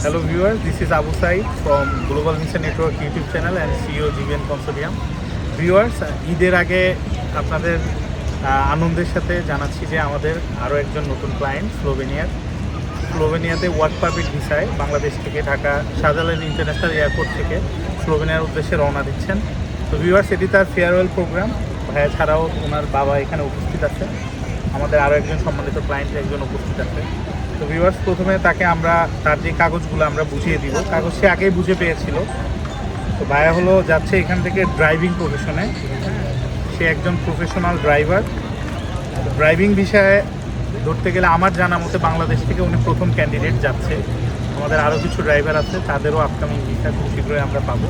Hello viewers, this is Abu Said from Global Mission Network YouTube channel and CEO GBN Consortium. Viewers, ঈদের আগে আপনাদের আনন্দের সাথে জানাচ্ছি যে আমাদের আরও একজন নতুন ক্লায়েন্ট স্লোভেনিয়াতে ওয়ার্ক পারমিট ভিসায় বাংলাদেশ থেকে ঢাকা শাহজালাল ইন্টারন্যাশনাল এয়ারপোর্ট থেকে স্লোভেনিয়ার উদ্দেশ্যে রওনা দিচ্ছেন। তো ভিউয়ার্স, এটি তার ফেয়ারওয়েল প্রোগ্রাম। ভাইয়া ছাড়াও ওনার বাবা এখানে উপস্থিত আছে, আমাদের আরও একজন সম্মানিত ক্লায়েন্ট একজন উপস্থিত আছে। তো ভিউয়ার্স, প্রথমে তাকে আমরা তার যে কাগজগুলো আমরা বুঝিয়ে দিব। কাগজ সে আগেই বুঝে পেয়েছিল। তো ভাইয়া যাচ্ছে এখান থেকে ড্রাইভিং প্রফেশনে। সে একজন প্রফেশনাল ড্রাইভার। ড্রাইভিং বিষয়ে ধরতে গেলে আমার জানা মতে বাংলাদেশ থেকে উনি প্রথম ক্যান্ডিডেট যাচ্ছে। আমাদের আরও কিছু ড্রাইভার আছে, তাদেরও আপকামিং ভিসা খুব শীঘ্রই আমরা পাবো।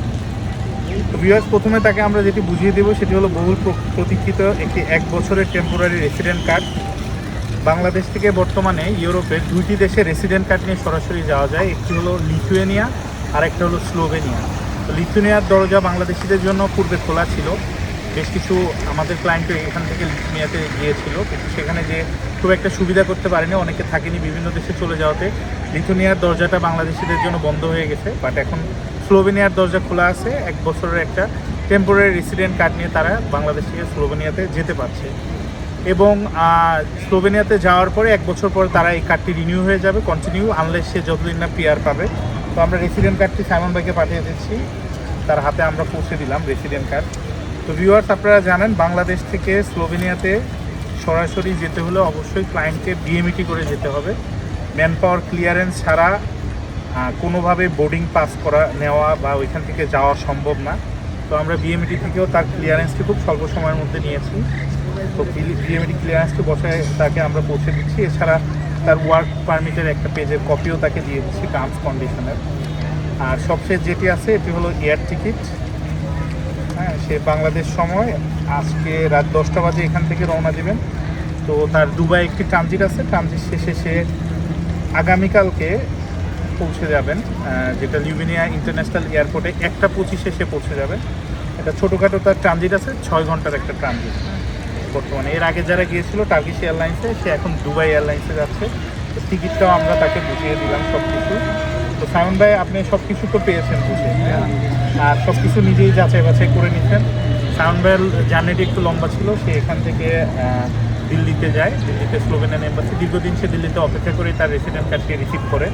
তো ভিউয়ার্স, প্রথমে তাকে আমরা যেটি বুঝিয়ে দেবো সেটি হলো বহুল প্রতীক্ষিত একটি 1 বছরের টেম্পোরারি রেসিডেন্ট কার্ড। বাংলাদেশ থেকে বর্তমানে ইউরোপের 2টি দেশে রেসিডেন্ট কার্ড নিয়ে সরাসরি যাওয়া যায়। একটি হলো লিথুয়েনিয়া আর একটা হলো স্লোভেনিয়া। তো লিথুয়েনিয়ার দরজা বাংলাদেশিদের জন্য পূর্বে খোলা ছিল। বেশ কিছু আমাদের ক্লায়েন্টও এখান থেকে লিথুয়েনিয়াতে গিয়েছিল, কিন্তু সেখানে যে খুব একটা সুবিধা করতে পারেনি, অনেকে থাকেনি বিভিন্ন দেশে চলে যাওয়াতে লিথুয়েনিয়ার দরজাটা বাংলাদেশিদের জন্য বন্ধ হয়ে গেছে। বাট এখন স্লোভেনিয়ার দরজা খোলা আছে। 1 বছরের একটা টেম্পোরারি রেসিডেন্ট কার্ড নিয়ে তারা বাংলাদেশ থেকে স্লোভেনিয়াতে যেতে পারছে। এবং স্লোভেনিয়াতে যাওয়ার পরে 1 বছর পর তারা এই কার্ডটি রিনিউ হয়ে যাবে, কন্টিনিউ, আনলেস সে যতদিন না পিআর পাবে। তো আমরা রেসিডেন্ট কার্ডটি সাইমন ভাইকে পাঠিয়ে দিচ্ছি, তার হাতে আমরা পৌঁছে দিলাম রেসিডেন্ট কার্ড। তো ভিউয়ার্স, আপনারা জানেন বাংলাদেশ থেকে স্লোভেনিয়াতে সরাসরি যেতে হলে অবশ্যই ক্লায়েন্টকে বিএমইটি করে যেতে হবে। ম্যান পাওয়ার ক্লিয়ারেন্স ছাড়া কোনোভাবে বোর্ডিং পাস নেওয়া বা ওইখান থেকে যাওয়া সম্ভব না। তো আমরা বিএমইটি থেকেও তার ক্লিয়ারেন্সটি খুব স্বল্প সময়ের মধ্যে নিয়েছি। তো বিএমইটি ক্লিয়ারেন্সটি বসায় তাকে আমরা পৌঁছে দিচ্ছি। এছাড়া তার ওয়ার্ক পারমিটের একটা পেজের কপিও তাকে দিয়ে দিচ্ছি, টার্মস কন্ডিশনের। আর সবশেষ যেটি আছে এটি হলো এয়ার টিকিট। হ্যাঁ, সে বাংলাদেশ সময় আজকে রাত 10টা বাজে এখান থেকে রওনা দেবেন। তো তার দুবাই একটি ট্রানজিট আছে, ট্রানজিট শেষে সে আগামীকালকে পৌঁছে যাবেন, যেটা লিথুয়েনিয়া ইন্টারন্যাশনাল এয়ারপোর্টে 1টা 25-এ সে পৌঁছে যাবে। এটা ছোটোখাটো তার ট্রানজিট আছে, 6 ঘন্টার একটা ট্রানজিট বর্তমানে। এর আগে যারা গিয়েছিল টার্কিশ এয়ারলাইন্সে, সে এখন দুবাই এয়ারলাইন্সে যাচ্ছে। তো টিকিটটাও আমরা তাকে বুঝিয়ে দিলাম সব কিছু। তো সাইমন ভাই, আপনি সব কিছু তো পেয়েছেন বুঝে, আর সব কিছু নিজেই যাচাই বাছাই করে নিচ্ছেন। সাইমন ভাইয়ের জার্নিটি একটু লম্বা ছিল। সে এখান থেকে দিল্লিতে যায়, দিল্লিতে স্লোভেনিয়ান এম্বাসি। দীর্ঘদিন সে দিল্লিতে অপেক্ষা করে তার রেসিডেন্ট কার্ডটি রিসিভ করে।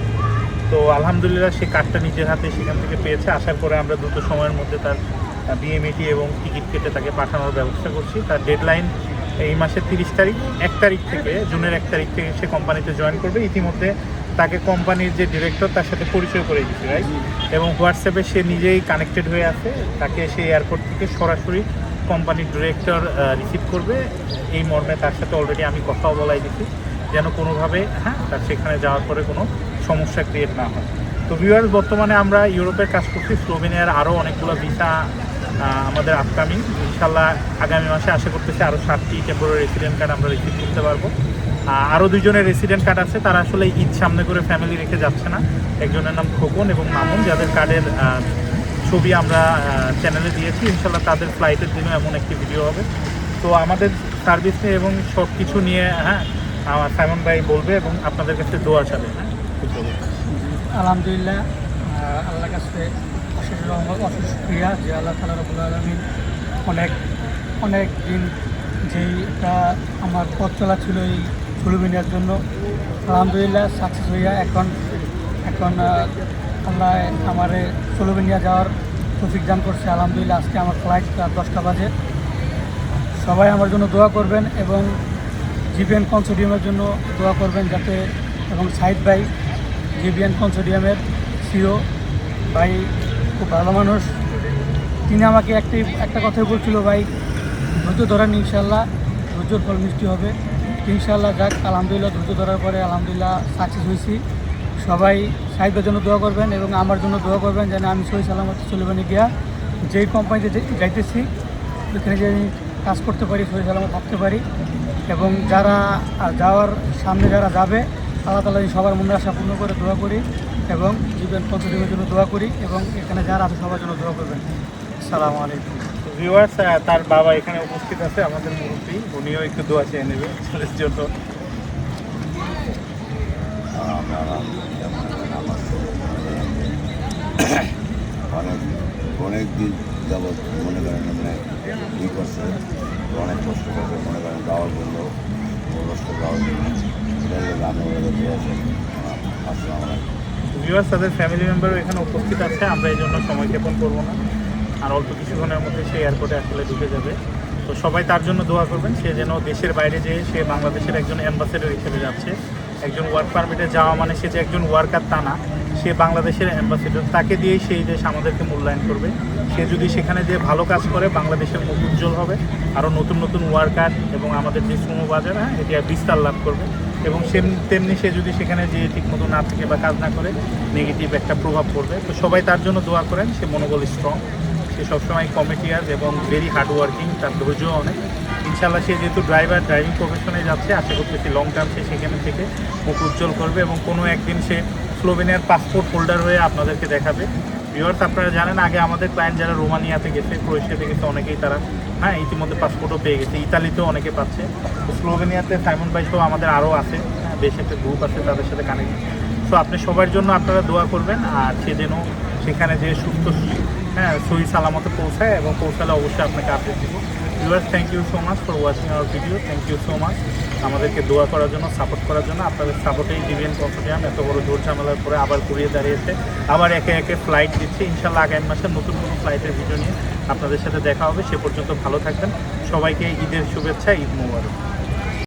তো আলহামদুলিল্লাহ সে কার্ডটা নিজের হাতে সেখান থেকে পেয়েছে। আসার পরে আমরা দ্রুত সময়ের মধ্যে তার বিএমইটি এবং টিকিট কেটে তাকে পাঠানোর ব্যবস্থা করছি। তার ডেডলাইন এই মাসের 30 তারিখ। 1 তারিখ থেকে, জুনের 1 তারিখ থেকে সে কোম্পানিতে জয়েন করবে। ইতিমধ্যে তাকে কোম্পানির যে ডিরেক্টর তার সাথে পরিচয় করে দিচ্ছে, রাইট? এবং হোয়াটসঅ্যাপে সে নিজেই কানেক্টেড হয়ে আছে। তাকে সেই এয়ারপোর্ট থেকে সরাসরি কোম্পানির ডিরেক্টর রিসিভ করবে। এই মর্মে তার সাথে অলরেডি আমি কথাও বলাই দিচ্ছি, যেন কোনোভাবে তার সেখানে যাওয়ার পরে কোনো সমস্যা ক্রিয়েট না হয়। তো ভিউয়ার্স, বর্তমানে আমরা ইউরোপের কাজ করছি। স্লোভেনিয়ার আরও অনেকগুলো ভিসা আমাদের আপকামিং। ইনশাল্লাহ আগামী মাসে আশা করতেছি আরও 7টি টেম্পোরারি রেসিডেন্ট কার্ড আমরা রিসিভ করতে পারবো। আরও 2 জনের রেসিডেন্ট কার্ড আছে, তারা আসলে ঈদ সামনে করে ফ্যামিলি রেখে যাচ্ছে না। একজনের নাম খোকন এবং মামুন, যাদের কার্ডের ছবি আমরা চ্যানেলে দিয়েছি। ইনশাল্লাহ তাদের ফ্লাইটের দিনও এমন একটি ভিডিও হবে। তো আমাদের সার্ভিস নিয়ে এবং সব কিছু নিয়ে আমার সাইমন ভাই বলবে এবং আপনাদের কাছে দোয়া চাবে। আলহামদুলিল্লাহ, আল্লাহর কাছে অশেষ রহমত, অশেষ শুকরিয়া যে আল্লাহ তাআলা রব্বুল আলামিন অনেক দিন যেইটা আমার পথ চলা ছিল এই স্লোভেনিয়ার জন্য, আলহামদুলিল্লাহ সাকসেস হইয়া এখন আল্লাহ আমার স্লোভেনিয়া যাওয়ার তৌফিক দান করছে। আলহামদুলিল্লাহ, আজকে আমার ফ্লাইট রাত 10টা বাজে। সবাই আমার জন্য দোয়া করবেন এবং জিবিএন কনসোর্টিয়ামের জন্য দোয়া করবেন যাতে, এবং সাইদ ভাই জিবিএন কনসোর্টিয়ামের সিও ভাই খুব ভালো মানুষ। তিনি আমাকে একটা কথাই বলছিল, ভাই ধৈর্য ধরেন, ইনশাল্লাহ ধৈর্যর ফল মিষ্টি হবে। ইনশাল্লাহ যাক, আলহামদুলিল্লাহ ধৈর্য ধরার পরে আলহামদুলিল্লাহ সাকসেস হয়েছি। সবাই সাহিত্যের জন্য দোয়া করবেন এবং আমার জন্য দোয়া করবেন যেন আমি সহি সালামত স্লোভেনিয়া গিয়া যেই কোম্পানিতে যাইতেছি ওইখানে যে আমি কাজ করতে পারি, সহি সালামত থাকতে পারি। এবং যারা যাওয়ার সামনে যারা যাবে, আল্লাহ তাআলা সবার মনের আশা পূর্ণ করে দোয়া করি এবং জীবন কনসোর্টিয়ামের জন্য দোয়া করি এবং এখানে যারা আছে সবার জন্য দোয়া করবেন। আসসালামু আলাইকুম। ভিউয়ার্স, তার বাবা এখানে উপস্থিত আছে, আমাদের মুরব্বী, উনিও একটু দোয়া চেয়ে নেবে ছেলের জন্য। অনেক দিন যাবৎ মনে করেন আপনি ই করছে, অনেক কষ্ট করছে মনে করেন যাওয়ার জন্য, কষ্ট যাওয়ার জন্য, এটাই হলো আমি ওদের দিয়ে আসসালামু আলাইকুম। ভিউয়ার্স, তাদের ফ্যামিলি মেম্বারও এখানে উপস্থিত আছে, আমরা এই জন্য সময় ক্ষেপণ করবো না, আর অল্প কিছুক্ষণের মধ্যে সে এয়ারপোর্টে আসলে ঢুকে যাবে। তো সবাই তার জন্য দোয়া করবেন, সে যেন দেশের বাইরে যেয়ে সে বাংলাদেশের একজন অ্যাম্বাসেডর হিসেবে যাচ্ছে। একজন ওয়ার্ক পারমিটে যাওয়া মানে সে যে একজন ওয়ার্কার তা না, সে বাংলাদেশের অ্যাম্বাসেডর, তাকে দিয়েই সেই দেশ আমাদেরকে মূল্যায়ন করবে। সে যদি সেখানে যে ভালো কাজ করে বাংলাদেশের মুখ উজ্জ্বল হবে, আরও নতুন নতুন ওয়ার্কার এবং আমাদের যে শ্রম বাজার এটি আর বিস্তার লাভ করবে। এবং তেমনি সে যদি সেখানে যে ঠিকমতো না থাকে বা কাজ না করে নেগেটিভ একটা প্রভাব পড়বে। তো সবাই তার জন্য দোয়া করেন, সে মনোবল স্ট্রং, সে সবসময় কমিটিয়াস এবং ভেরি হার্ড ওয়ার্কিং, তার ধৈর্য অনেক। ইনশাল্লাহ সে যেহেতু ড্রাইভিং প্রফেশনে যাচ্ছে, আশা করতেছি লং টার্ম সে সেখানে থেকে মুখ উজ্জ্বল করবে এবং কোনো একদিন সে স্লোভেনিয়ার পাসপোর্ট হোল্ডার হয়ে আপনাদেরকে দেখাবে। ভিউয়ার্স, আপনারা জানেন আগে আমাদের ক্লায়েন্ট যারা রোমানিয়াতে গেছে, ক্রোয়েশিয়াতে গেছে, অনেকেই তারা ইতিমধ্যে পাসপোর্টও পেয়ে গেছে, ইতালিতেও অনেকে পাচ্ছে। তো স্লোভেনিয়াতে সাইমন ভাই সহ আমাদের আরও আছে, বেশ একটা গ্রুপ আছে, তাদের সাথে কানেক্ট। সো আপনি সবার জন্য আপনারা দোয়া করবেন, আর সে যেন সেখানে যে সুস্থ সহি সালামতে পৌঁছায়, এবং পৌঁছালে অবশ্যই আপনাকে আপডেট দিব। Viewers, thank you so much for watching our video. Thank you so much আমাদেরকে দোয়া করার জন্য, সাপোর্ট করার জন্য। আপনাদের সাপোর্টেই জিভিএন কনসোর্টিয়াম এত বড় জোর ঝামেলার পরে আবার ঘুরিয়ে দাঁড়িয়েছে, আবার একে একে ফ্লাইট দিচ্ছে। ইনশাল্লাহ আগামী মাসে নতুন কোনো ফ্লাইটের ভিডিও নিয়ে আপনাদের সাথে দেখা হবে। সে পর্যন্ত ভালো থাকবেন। সবাইকে ঈদের শুভেচ্ছা, ঈদ মোবারক।